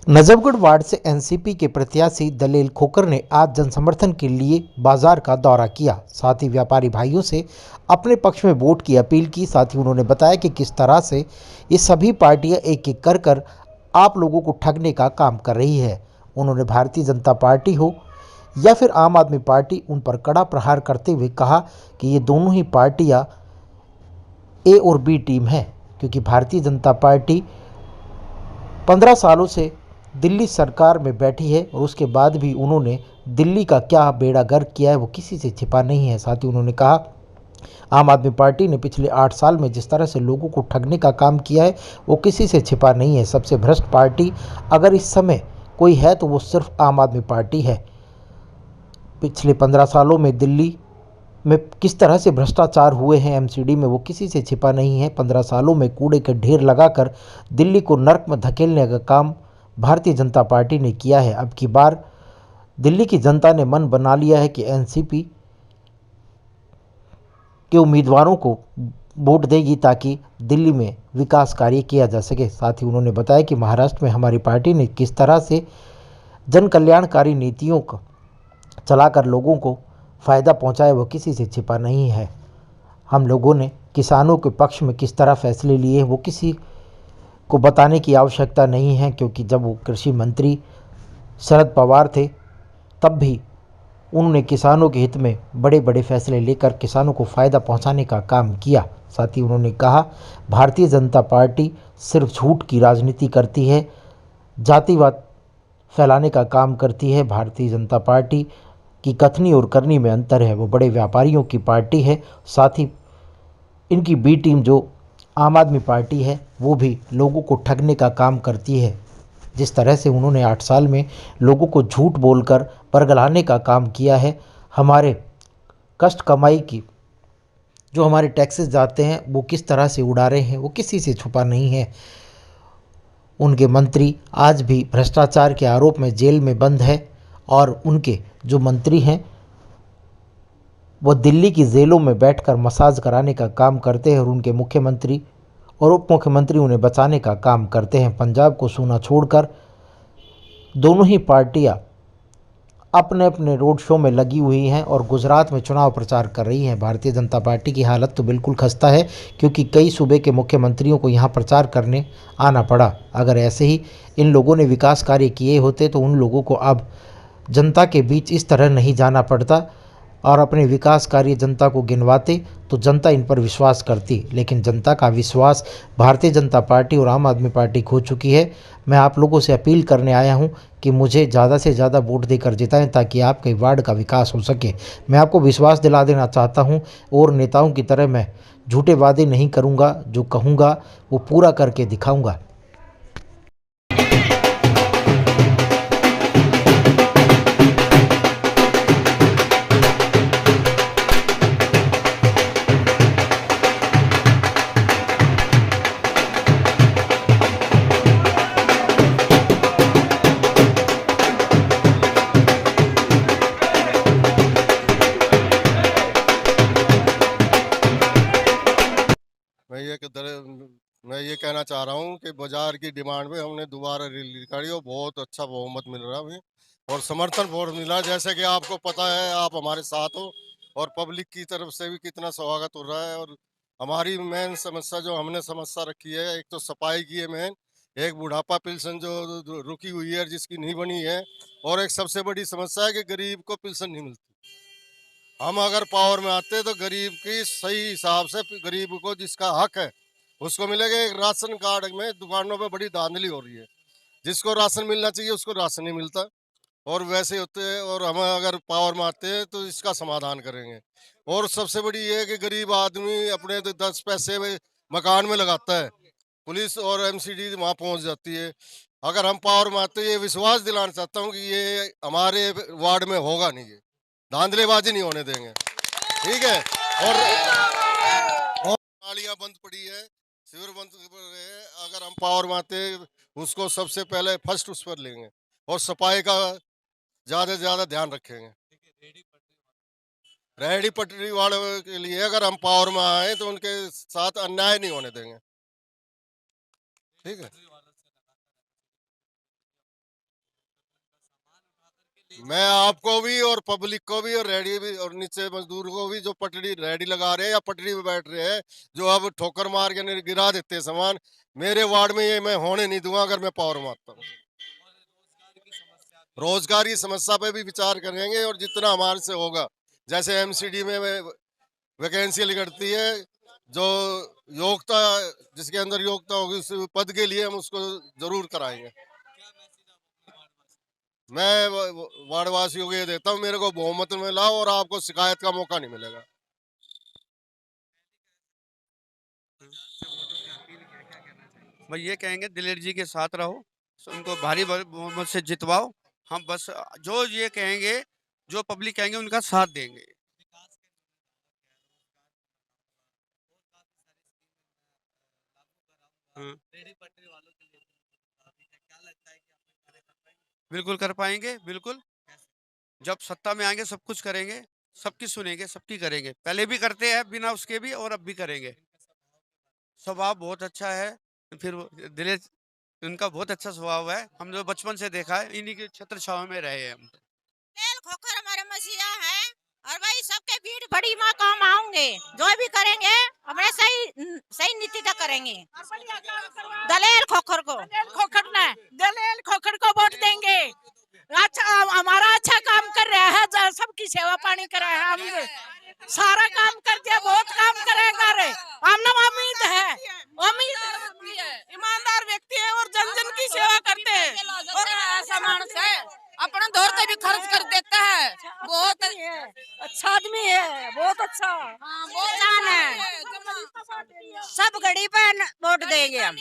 Najafgarh ward से NCP के प्रत्याशी दलेल खोकर ने आज जनसमर्थन के लिए बाजार का दौरा किया। साथ ही व्यापारी भाइयों से अपने पक्ष में वोट की अपील की। साथ ही उन्होंने बताया कि किस तरह से ये सभी पार्टियां एक एक कर आप लोगों को ठगने का काम कर रही है। उन्होंने भारतीय जनता पार्टी हो या फिर आम आदमी पार्टी, उन पर कड़ा प्रहार करते हुए कहा कि ये दोनों ही पार्टियां ए और बी टीम है, क्योंकि भारतीय जनता पार्टी 15 सालों से दिल्ली सरकार में बैठी है और उसके बाद भी उन्होंने दिल्ली का क्या बेड़ा गर्क किया है वो किसी से छिपा नहीं है। साथ ही उन्होंने कहा आम आदमी पार्टी ने पिछले 8 साल में जिस तरह से लोगों को ठगने का काम किया है वो किसी से छिपा नहीं है। सबसे भ्रष्ट पार्टी अगर इस समय कोई है तो वो सिर्फ आम आदमी पार्टी है। पिछले 15 सालों में दिल्ली में किस तरह से भ्रष्टाचार हुए हैं एमसीडी में वो किसी से छिपा नहीं है। 15 सालों में कूड़े के ढेर लगाकर दिल्ली को नर्क में धकेलने का काम भारतीय जनता पार्टी ने किया है। अब की बार दिल्ली की जनता ने मन बना लिया है कि एनसीपी के उम्मीदवारों को वोट देगी ताकि दिल्ली में विकास कार्य किया जा सके। साथ ही उन्होंने बताया कि महाराष्ट्र में हमारी पार्टी ने किस तरह से जन कल्याणकारी नीतियों को चलाकर लोगों को फ़ायदा पहुंचाया वो किसी से छिपा नहीं है। हम लोगों ने किसानों के पक्ष में किस तरह फैसले लिए वो किसी को बताने की आवश्यकता नहीं है, क्योंकि जब वो कृषि मंत्री शरद पवार थे तब भी उन्होंने किसानों के हित में बड़े बड़े फैसले लेकर किसानों को फ़ायदा पहुंचाने का काम किया। साथ ही उन्होंने कहा भारतीय जनता पार्टी सिर्फ झूठ की राजनीति करती है, जातिवाद फैलाने का काम करती है। भारतीय जनता पार्टी की कथनी और करनी में अंतर है, वो बड़े व्यापारियों की पार्टी है। साथ ही इनकी बी टीम जो आम आदमी पार्टी है वो भी लोगों को ठगने का काम करती है। जिस तरह से उन्होंने 8 साल में लोगों को झूठ बोलकर परगलाने का काम किया है, हमारे कष्ट कमाई की जो हमारे टैक्सेस जाते हैं वो किस तरह से उड़ा रहे हैं वो किसी से छुपा नहीं है। उनके मंत्री आज भी भ्रष्टाचार के आरोप में जेल में बंद है और उनके जो मंत्री हैं वो दिल्ली की जेलों में बैठकर मसाज कराने का काम करते हैं और उनके मुख्यमंत्री और उप मुख्यमंत्री उन्हें बचाने का काम करते हैं। पंजाब को सूना छोड़कर दोनों ही पार्टियां अपने अपने रोड शो में लगी हुई हैं और गुजरात में चुनाव प्रचार कर रही हैं। भारतीय जनता पार्टी की हालत तो बिल्कुल खस्ता है, क्योंकि कई सूबे के मुख्यमंत्रियों को यहाँ प्रचार करने आना पड़ा। अगर ऐसे ही इन लोगों ने विकास कार्य किए होते तो उन लोगों को अब जनता के बीच इस तरह नहीं जाना पड़ता और अपने विकास कार्य जनता को गिनवाते तो जनता इन पर विश्वास करती। लेकिन जनता का विश्वास भारतीय जनता पार्टी और आम आदमी पार्टी खो चुकी है। मैं आप लोगों से अपील करने आया हूं कि मुझे ज़्यादा से ज़्यादा वोट देकर जिताएं ताकि आपके वार्ड का विकास हो सके। मैं आपको विश्वास दिला देना चाहता हूं और नेताओं की तरह मैं झूठे वादे नहीं करूंगा, जो कहूँगा वो पूरा करके दिखाऊँगा। मैं ये मैं ये कहना चाह रहा हूँ कि बाजार की डिमांड में हमने दोबारा रैली निकाली और बहुत अच्छा बहुमत मिल रहा है और समर्थन बहुत मिला। जैसे कि आपको पता है, आप हमारे साथ हो और पब्लिक की तरफ से भी कितना स्वागत हो रहा है। और हमारी मेन समस्या जो हमने समस्या रखी है, एक तो सफाई की है मेन, एक बुढ़ापा पेंशन जो रुकी हुई है जिसकी नहीं बनी है, और एक सबसे बड़ी समस्या है कि गरीब को पेंशन नहीं मिलती। हम अगर पावर में आते तो गरीब की सही हिसाब से गरीब को जिसका हक है उसको मिलेगा। एक राशन कार्ड में दुकानों पे बड़ी धांधली हो रही है, जिसको राशन मिलना चाहिए उसको राशन नहीं मिलता, और वैसे होते हैं। और हम अगर पावर में आते हैं तो इसका समाधान करेंगे। और सबसे बड़ी ये है कि गरीब आदमी अपने तो 10 पैसे में मकान में लगाता है, पुलिस और एमसीडी वहां पहुंच जाती है। अगर हम पावर में आते, ये विश्वास दिलाना चाहता हूँ कि ये हमारे वार्ड में होगा नहीं, ये धांधलेबाजी नहीं होने देंगे, ठीक है। और नालियां बंद पड़ी है, सीवर बंद पड़े हैं, अगर हम पावर में आते उसको सबसे पहले फर्स्ट उस पर लेंगे और सफाई का ज्यादा से ज्यादा ध्यान रखेंगे। रेहड़ी पटरी वालों के लिए अगर हम पावर में आए तो उनके साथ अन्याय नहीं होने देंगे, ठीक है। मैं आपको भी और पब्लिक को भी और रेडी भी और नीचे मजदूर को भी जो पटड़ी रेडी लगा रहे हैं या पटड़ी पे बैठ रहे हैं, जो अब ठोकर मार के गिरा देते हैं सामान, मेरे वार्ड में ये मैं होने नहीं दूंगा अगर मैं पावर मारता हूँ। रोजगार की समस्या पे भी विचार करेंगे और जितना हमारे से होगा, जैसे एमसीडी में वैकेंसी निकलती है, जो योग्यता जिसके अंदर योग्यता होगी उस पद के लिए हम उसको जरूर कराएंगे। मैं वार्ड वासियों को ये देता हूँ, मेरे को बहुमत में लाओ और आपको शिकायत का मौका नहीं मिलेगा। भाई ये कहेंगे दिलेर जी के साथ रहो, उनको भारी बहुमत से जितवाओ। हम बस जो ये कहेंगे, जो पब्लिक कहेंगे उनका साथ देंगे। हाँ, बिल्कुल कर पाएंगे, बिल्कुल। जब सत्ता में आएंगे सब कुछ करेंगे, सबकी सुनेंगे, सबकी करेंगे। पहले भी करते हैं बिना उसके भी, और अब भी करेंगे। स्वभाव बहुत अच्छा है। फिर दिलेर, उनका बहुत अच्छा स्वभाव है। हम जो बचपन से देखा है, इन्हीं के छत्र छाव में रहे हैं हम। तेल खोकर हमारे मसीहा है और भाई सबके भीड़ बड़ी माँ काम आऊंगे, जो भी करेंगे हमारे सही सही नीति तक करेंगे। दलेल खोखर को, दलेल खोखर को वोट देंगे। अच्छा, हमारा अच्छा काम कर रहा है, सबकी सेवा पानी कर रहा है। हम सारा काम कर दिया, बहुत काम करेगा रे। हमने उम्मीद है, ईमानदार व्यक्ति है और जन जन की सेवा करते हैं और ऐसा मानुस है अपना दौर से भी खर्च कर देता है। बहुत अच्छा आदमी है, बहुत अच्छा। इंसान है, सब घड़ी पे वोट देंगे हम।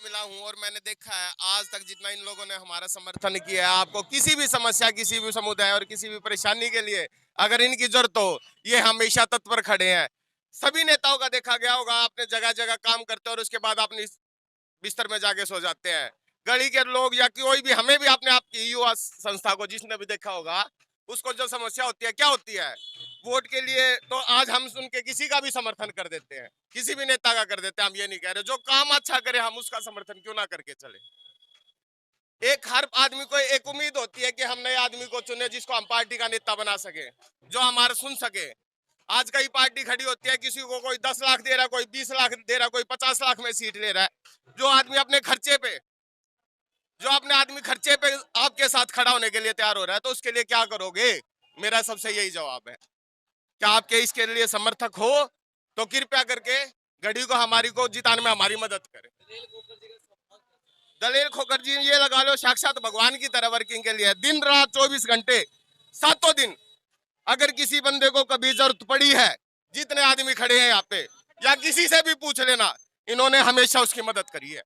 मिला हूं और मैंने देखा है आज तक जितना इन लोगों ने हमारा समर्थन किया है, आपको किसी भी समस्या, किसी भी समुदाय और किसी भी परेशानी के लिए अगर इनकी जरूरत हो, ये हमेशा तत्पर खड़े हैं। सभी नेताओं का देखा गया होगा, आपने जगह जगह काम करते हैं और उसके बाद अपनी बिस्तर में जाके सो जाते हैं। गली के लोग या कोई भी, हमें भी अपने आप की युवा संस्था को जिसने भी देखा होगा, उसको जो समस्या होती है क्या होती है, वोट के लिए तो आज हम सुन के किसी का भी समर्थन कर देते हैं, किसी भी नेता का कर देते हैं। हम ये नहीं कह रहे जो काम अच्छा करे हम उसका समर्थन क्यों ना करके चले। एक हर आदमी को एक उम्मीद होती है कि हम नए आदमी को चुने जिसको हम पार्टी का नेता बना सके, जो हमारा सुन सके। आज कई पार्टी खड़ी होती है, किसी को कोई 10 लाख दे रहा है, कोई 20 लाख दे रहा है, कोई 50 लाख में सीट ले रहा है। जो आदमी अपने खर्चे पे, जो अपने आदमी खर्चे पे आपके साथ खड़ा होने के लिए तैयार हो रहा है, तो उसके लिए क्या करोगे? मेरा सबसे यही जवाब है, क्या आपके इसके लिए समर्थक हो तो कृपया करके गढ़ी को हमारी को जिताने में हमारी मदद करें। दलेल खोखर जी ये लगा लो साक्षात भगवान की तरह वर्किंग के लिए, दिन रात 24 घंटे 7 दिन। अगर किसी बंदे को कभी जरूरत पड़ी है, जितने आदमी खड़े हैं यहाँ पे, या किसी से भी पूछ लेना, इन्होंने हमेशा उसकी मदद करी है।